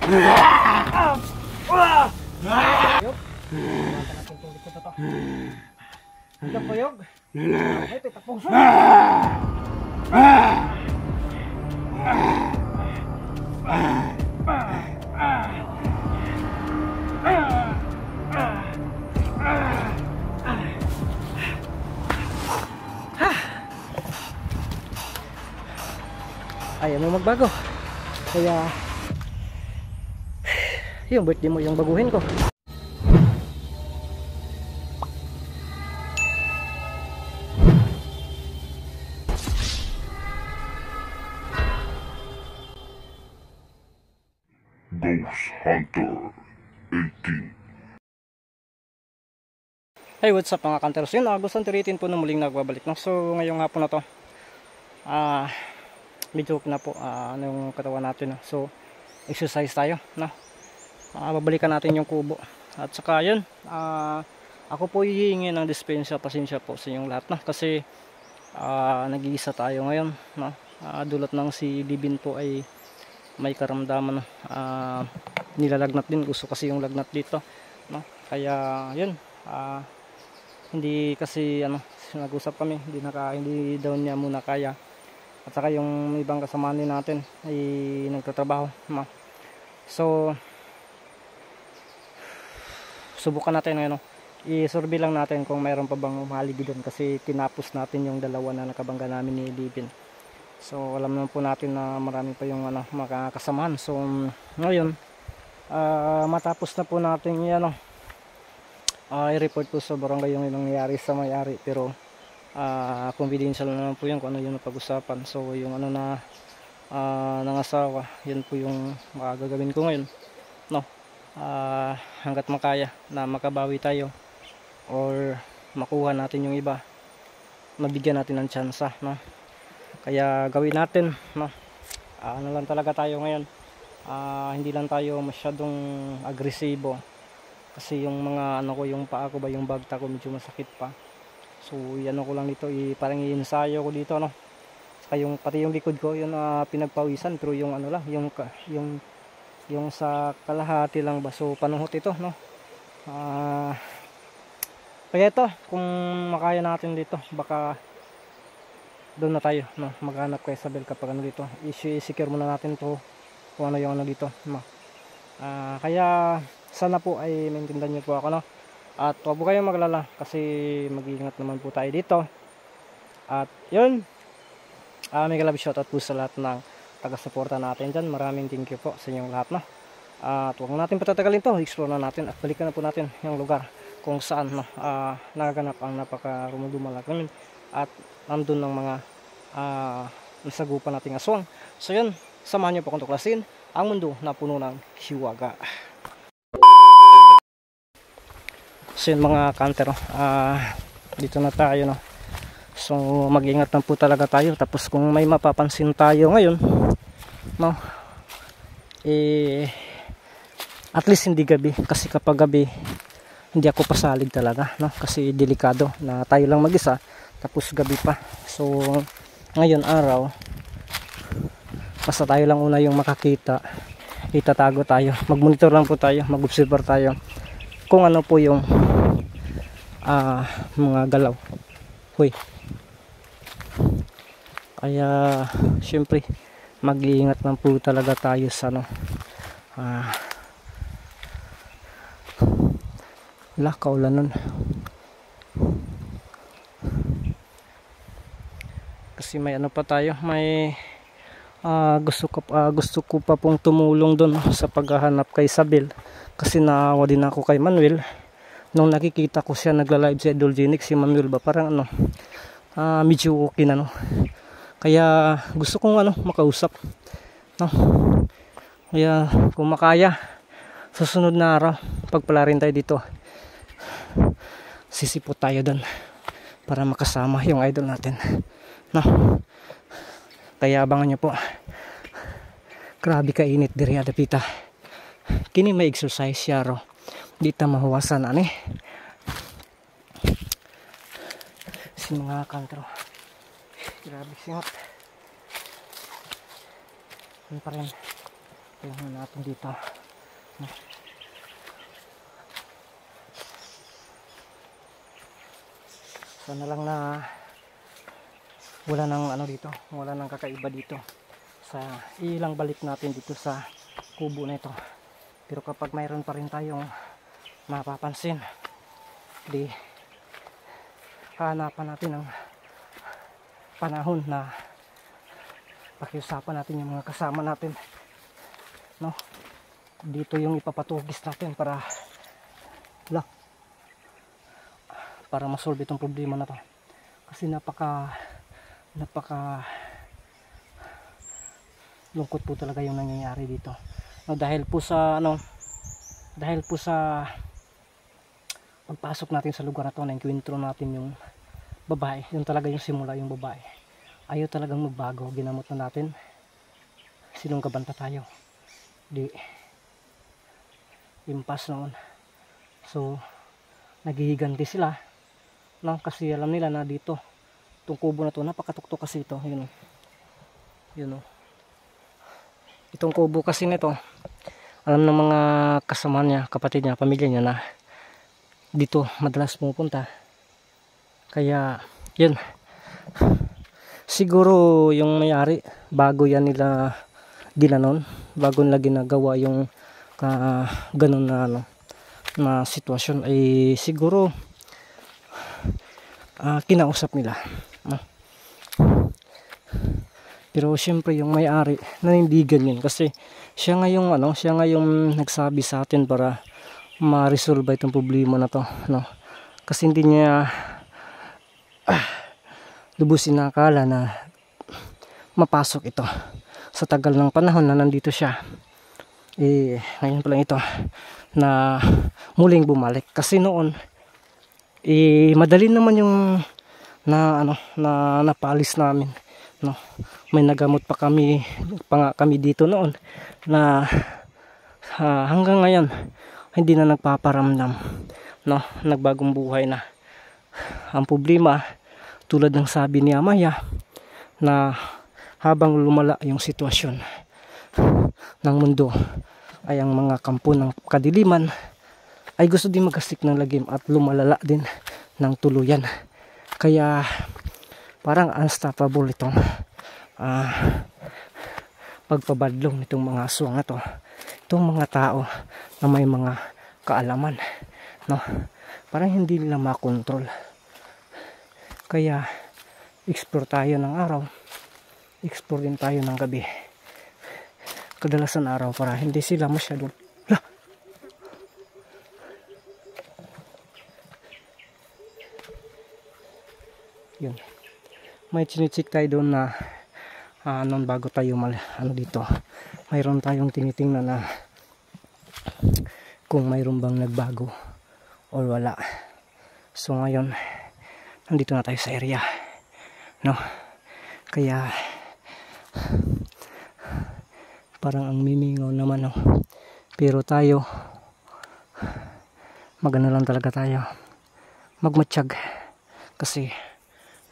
Yog. Mata natin itong likod na to. Hanggang po, Yog. Ay, takpong sa. Ayaw mo magbago. Kaya yung birthday mo yung baguhin ko. Ghost Hunter 18. Hey, what's up mga Hunters? Yun, Ghost Hunter 18 po na muling nagbabalik. No? So ngayong hapon na to, medyo na po yung katawan natin. No? So exercise tayo. No? Babalikan natin yung kubo. At saka yun, ako po hihingi ng dispensa, pasensya po sa inyong lahat. No? Kasi nag-iisa tayo ngayon. No? Dulot ng si Libin po ay may karamdaman, nilalagnat din, gusto kasi yung lagnat dito, no? Kaya yun, hindi kasi nag-usap kami, hindi daw niya muna kaya, at saka yung ibang kasama natin ay nagtatrabaho, no? So subukan natin ngayon, i-survey lang natin kung mayroon pa bang umahaligi doon, kasi tinapos natin yung dalawa na nakabangga namin ni Libin. So alam naman po natin na marami pa yung makakasamahan. So ngayon, matapos na po natin i-report po sa barangay yung nangyari sa may-ari, pero confidential naman po yun kung ano yung napag-usapan. So yung nangasawa, yun po yung gagawin ko ngayon, no? Hanggat makaya na makabawi tayo or makuha natin yung iba, mabigyan natin ng tsansa, no? Kaya gawin natin, no? Ano lang talaga tayo ngayon, hindi lang tayo masyadong agresibo, kasi yung mga yung paa ko ba, yung bagta ko medyo masakit pa. So ko lang dito, parang i-ensayo ko dito, no? Saka pati yung likod ko, yun pinagpawisan, pero yung lang, yung sa kalahati lang ba, so panuhot ito, no? Kaya ito, kung makaya natin dito, baka doon na tayo, no? Maghanap kay Isabel kapag dito, i-secure muna natin to kung ano yung dito, no? Kaya sana po ay maintindihan niyo po ako, no? At huwag po kayong maglala, kasi mag-iingat naman po tayo dito. At yun, may love shoutout po sa lahat ng taga-suporta natin dyan. Maraming thank you po sa inyong lahat, no? At huwag natin patatagalin to, explore na natin at balikan na po natin yung lugar kung saan, no, nagaganap ang napaka-rumudumalag namin at nandun ng mga nasagupan nating aswang. So yun, samahan niyo po akong tuklasin ang mundo na puno ng hiwaga. So yun mga kanter, dito na tayo, no? So mag-ingat na po talaga tayo. Tapos kung may mapapansin tayo ngayon, no, at least hindi gabi, kasi kapag gabi hindi ako pasalig talaga, no? Kasi delikado na tayo lang mag-isa, tapos gabi pa. So ngayon araw, basta tayo lang una yung makakita, itatago tayo, mag-monitor lang po tayo, mag-observe tayo kung ano po yung mga galaw. Huy. Kaya syempre mag-iingat lang po talaga tayo sa kaulan nun. Kasi may pa tayo, may gusto ko pa pong tumulong doon sa paghahanap kay Isabel, kasi naawa din ako kay Manuel nung nakikita ko siya nagla-live sa Idolgenic. Si Manuel ba parang medyo okay na, no? Kaya gusto kong makausap, no? Kaya kung makaya, susunod na araw pagpala rin tayo dito, sisipot tayo doon para makasama yung idol natin, no? Kaya abangan nyo po. Grabe ka init diri adapita. Kini may exercise siya ro. Dita mahuwasan si mga kantro. Grabe singot. Ano pa rin. Tingnan natin dito. Sana lang na wala nang ano dito, wala nang kakaiba dito sa ilang balik natin dito sa kubo na ito. Pero kapag mayroon pa rin tayong mapapansin, di hanapan natin ng panahon na pakiusapan natin yung mga kasama natin, no? Dito yung ipapatugis natin para masolve itong problema na to, kasi napaka lungkot po talaga yung nangyayari dito, no? Dahil po sa pagpasok natin sa lugar na to, na enkwentro natin yung babae, yun talaga yung simula. Yung babae ayaw talagang magbago, ginamot na natin, sinunggaban pa tayo, di impas noon. So naghihiganti sila, no? Kasi alam nila na dito itong kubo na to, napakatuktok kasi ito, yun o. Itong kubo kasi nito, alam ng mga kasama niya, kapatid niya, pamilya niya, na dito madalas pumupunta. Kaya yun, siguro yung may-ari bago yan nila ginanon, bago nila ginagawa yung ganun na na sitwasyon, ay siguro kinausap nila, no? Pero syempre yung may-ari nanindigan yun, kasi siya nga yung nagsabi sa atin para ma-resolve itong problema na to, no? Kasi hindi niya lubusin na akala na mapasok ito sa tagal ng panahon na nandito siya. Ngayon pa lang ito na muling bumalik, kasi noon madali naman yung na napaalis namin, no? May nagamot pa kami dito noon na hanggang ngayon hindi na nagpaparamdam, no? Nagbagong buhay na. Ang problema, tulad ng sabi ni Amaya, na habang lumala yung sitwasyon ng mundo, ay ang mga kampo ng kadiliman ay gusto din magastik ng lagim at lumalala din ng tuluyan. Kaya parang unstoppable itong pagpabadlong nitong mga aswang na to, itong mga tao na may mga kaalaman, no? Parang hindi nila makontrol. Kaya explore tayo ng araw, explore din tayo ng gabi, kadalasan araw, para hindi sila masyadong yun. May chinichik tayo doon na noon bago tayo dito, mayroon tayong tinitingnan na kung mayroon bang nagbago or wala. So ngayon nandito na tayo sa area, no? Kaya parang ang mimingaw naman, no? Pero tayo, magano lang talaga tayo, magmatsyag, kasi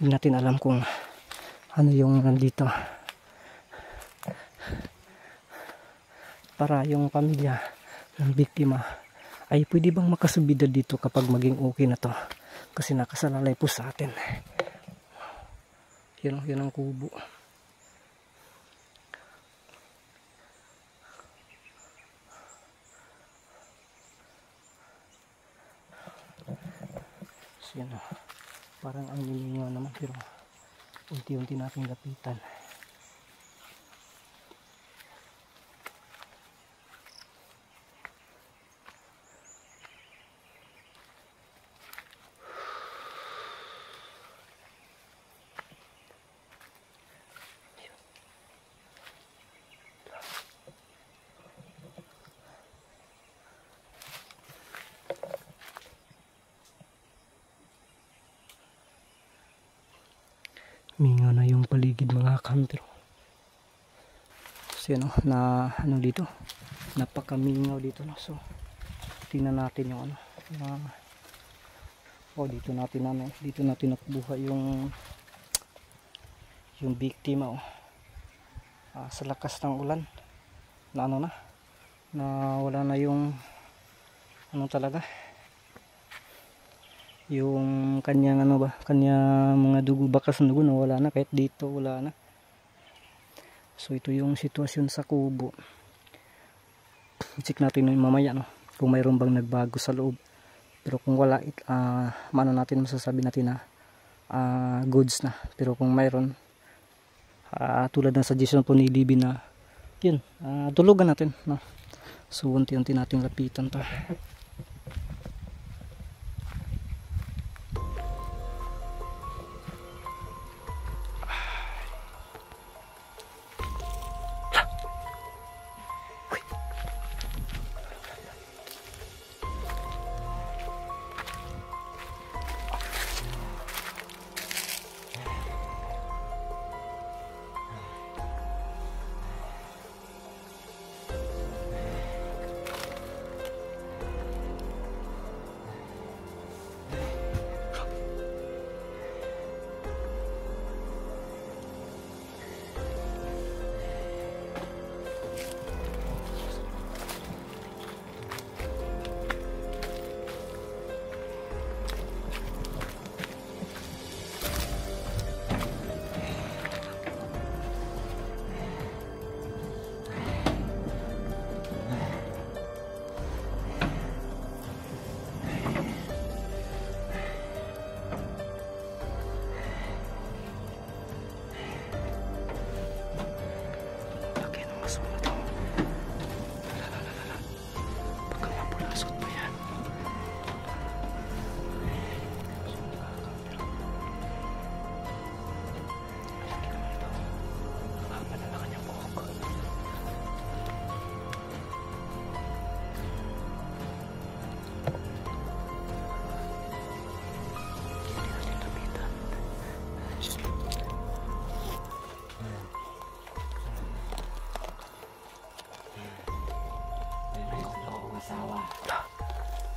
hindi natin alam kung ano yung nandito, para yung pamilya ng biktima ay pwede bang makasubida dito kapag maging okay na to, kasi nakasalalay po sa atin. Yun ang kubo. So yan, parang ang lilingaw naman, pero unti-unti natin lapitan. Mingaw na yung paligid, mga kantro. So yan, na dito, napakamingaw dito, no? So tingnan natin yung dito natin nakuha yung biktima, sa lakas ng ulan na na wala na yung ano talaga, yung kanyang ano ba, kanyang mga dugo, bakas ng dugo na wala na, kahit dito wala na. So ito yung sitwasyon sa kubo. I-check natin yung mamaya, no, kung mayroon bang nagbago sa loob. Pero kung wala, maano natin, masasabi natin na goods na. Pero kung mayroon, tulad ng suggestion po ni Libby na yun, tulugan natin, no. So unti-unti natin lapitan to.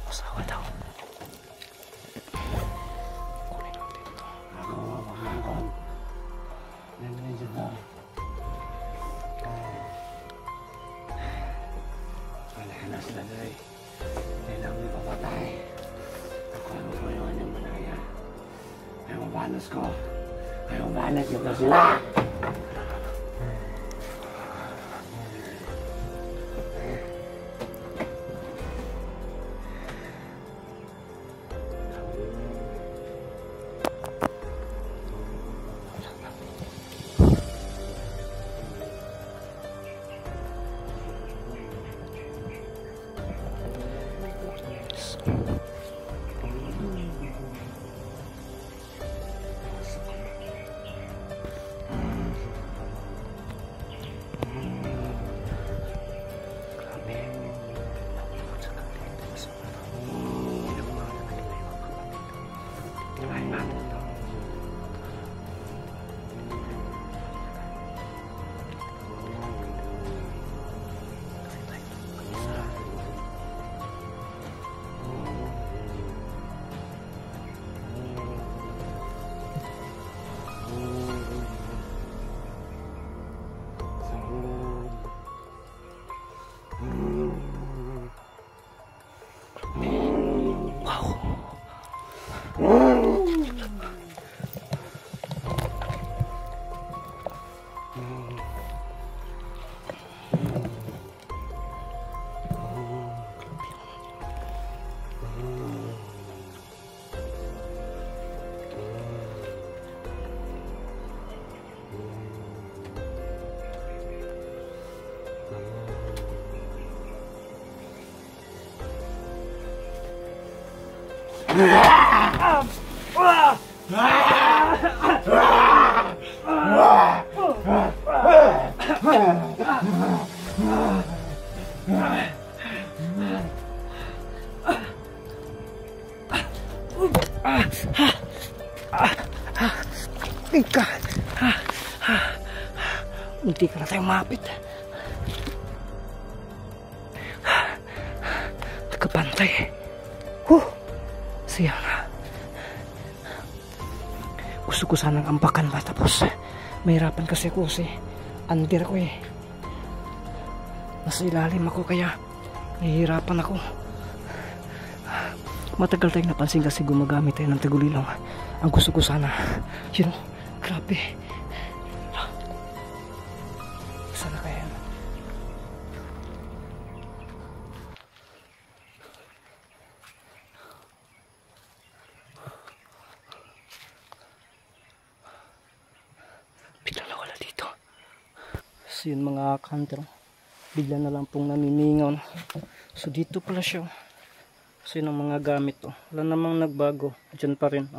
Masawa daw. Kunin natin ito. Wala sila doy. Kailangan may papatay. Ako ang mabunuan yung manaya. Ay mabalas ko. Ay mabalas yung sila. Munti ka na tayong mapit. Nagkapantay. Siya na. Gusto ko sanang ampakan ba, tapos mahirapan kasi ako kasi under ko eh. Nasa ilalim ako, kaya Nahihirapan ako. Matagal tayong napansin kasi gumagamit tayo ng tagulilong. Ang gusto ko sana, you know, grabe. Sana kaya yan. Bigla na wala dito. So yun mga kanter, bigla na lang pong naniningaw. So dito pala siya. So yun ang mga gamit to. Wala namang nagbago. Diyan pa rin.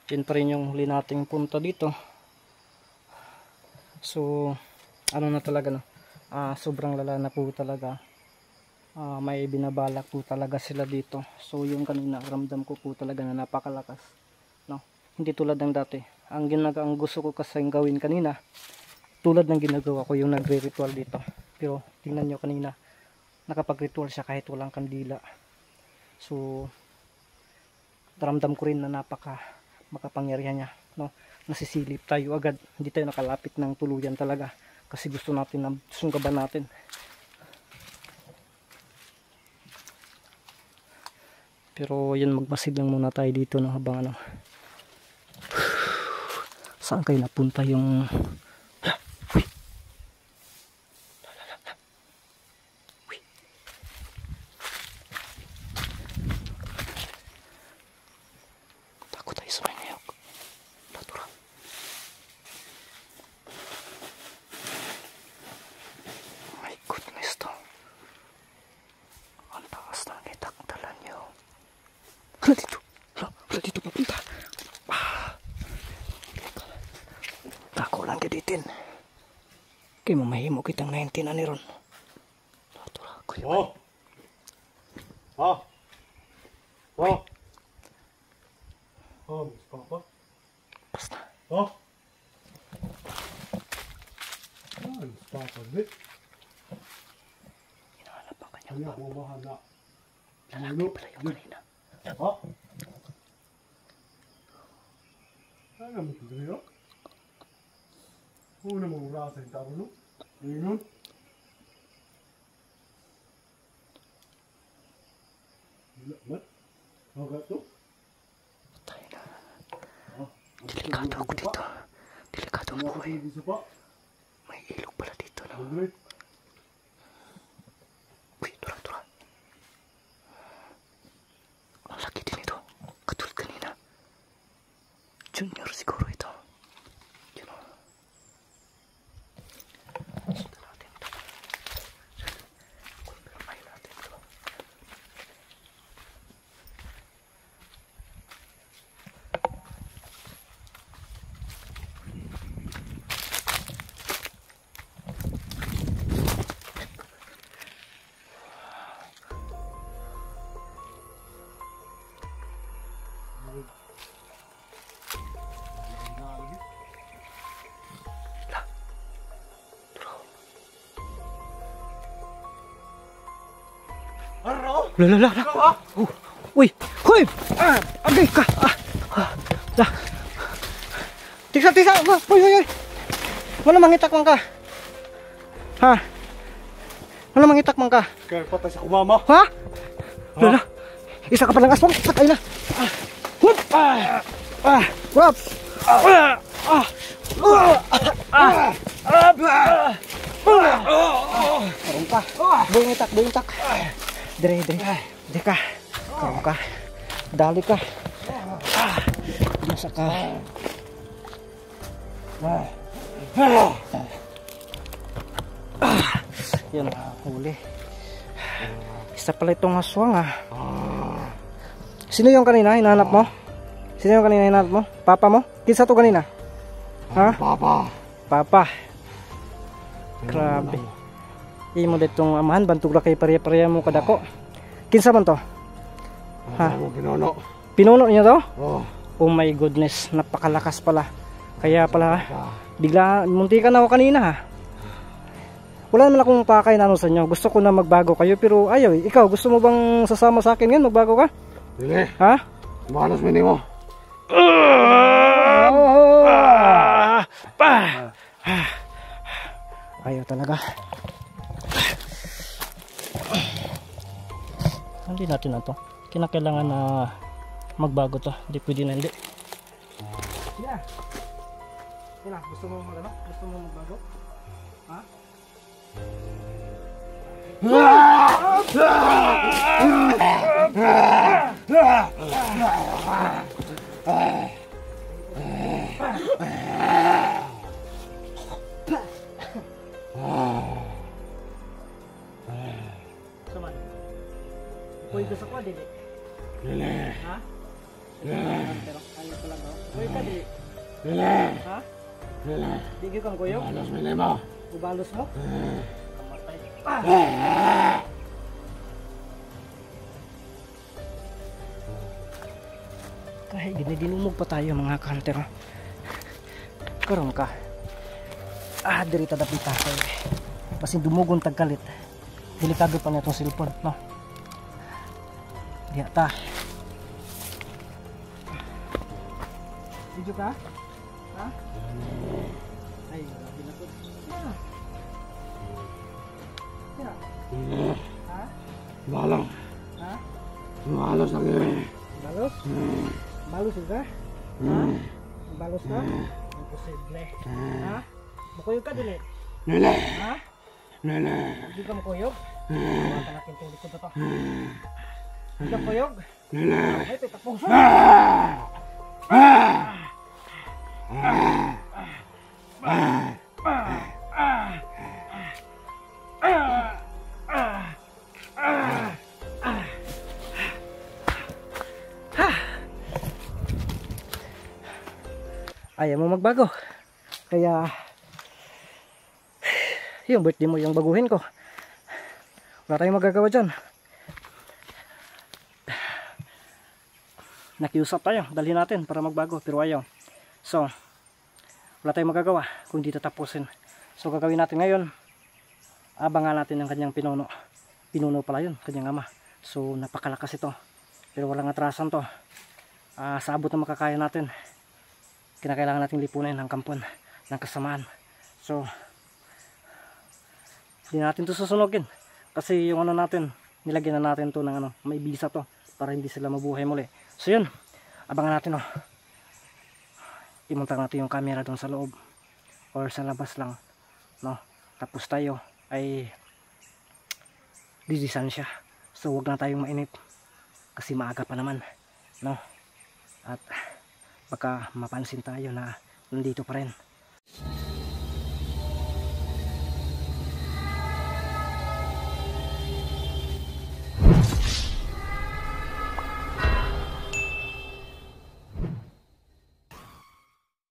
Diyan pa rin yung huli nating punta dito. So ano na talaga no. Sobrang lala na po talaga. May binabalak po talaga sila dito. So yung kanina ramdam ko po talaga na napakalakas. No? Hindi tulad ng dati. Ang gusto ko kasi gawin kanina, tulad ng ginagawa ko yung nagre-ritual dito. Pero tingnan nyo kanina, nakapag-ritual siya kahit walang kandila. So ramdam ko rin na makapangyarihan niya, no? Nasisilip tayo agad, hindi tayo nakalapit ng tuluyan talaga kasi gusto natin na sunggaban natin. Pero yun, magmasid lang muna tayo dito no, habang ano, saan kayo napunta yung dito papunta. Tako lang gaditin. Kay mamahimo kitang 19 ani ron. Papa. Basta. Papa, bit. Hinahanap ang kanyang Kanya papa. mo mahana. Lalaki pala yung kanina. Ano mo ito rin? Una mong rasa yung tao, no? Ngayon? Mat? Haga to? Tayo na. Delikado ako dito. Delikado ang buhay. May ilog pala dito. No? Uy, tura. Ang laki din ito. Katulad kanina. Junior siguro ito. You know. Sundan natin ito. Kumpirmay natin ito. Lala. Uy, hoy! Agay ka! Tisa! Hoy! Wala mangitak man ka. Ha? Wala mangitak man ka. Kaya patay sa kumama. Ha? Lala. Isa ka palang aswang. Sakay na. Hup! Wap! Karong ka. Buintak. Dire ka. Karong ka. Dali ka. Masa ka. Yan, huli. Isa pala itong aswang Sino yung kanina hinahanap mo? Papa mo? Kinsa to kanina? Ha? Papa. Grabe. Imo ditong amahan bantog ra kay pareha mo kadako. Kinsa man to? Ha? Pinuno niya to? Oh my goodness, napakalakas pala. Kaya pala bigla munti ka na ako kanina ha. Wala naman akong pakay na ano sa inyo. Gusto ko na magbago kayo pero ayaw. Ikaw gusto mo bang sasama sa akin ngayon magbago ka? Dili. Ha? Malas mo mo. Ayaw talaga. Hindi natin na to. Kinakailangan na magbago to. Hindi pwede na hindi. Yeah. Yan lang, gusto mo magano? Gusto mo magbago? Ha? Saman. Kuy gusto ko dili. Dili. Ha? Pero ayaw ko lang daw. Kuy ka dili. Dili. Ha? Dili. Digi kang kuyog? Balos mo mo. Ubalos mo? Kamatay. Kahit dinumog pa tayo mga kanter. Karon ka. Diri ta dapita kay. Basin dumugon tagkalit. Delikado pa na itong cellphone, no? Diya ta. Video ka? Ha? Ay, grabe na po. Tira. Ha? Balang. Ha? Balos lagi. Balos? Balos ka? Ha? Balos ka? Imposible. Ha? Mukuyog ka dili? Dili. Ha? Dili. Hindi ka mukuyog? Tawagan natin itong likod na to. Hindi ka mukuyog? Dili. Ay, tapos. Ayaw mo magbago. Kaya yung birthday mo yung baguhin ko. Wala tayong magagawa dyan. Nakiusap tayo, dalhin natin para magbago pero ayaw. So wala tayong magagawa kung di tatapusin. So gagawin natin ngayon, abangan natin ang kanyang pinuno. Pinuno pala yun, kanyang ama. So napakalakas ito, pero walang atrasan to. Sa abot na makakaya natin, kinakailangan natin lipunin ang kampon ng kasamaan. So hindi natin to susunogin kasi yung ano natin, nilagyan na natin to ng ano, may bisa to para hindi sila mabuhay muli. So yun, abangan natin oh. Imuntang natin yung camera doon sa loob or sa labas lang, no? Tapos tayo ay didistansya. So wag na tayong mainip kasi maaga pa naman, no? At baka mapansin tayo na nandito pa rin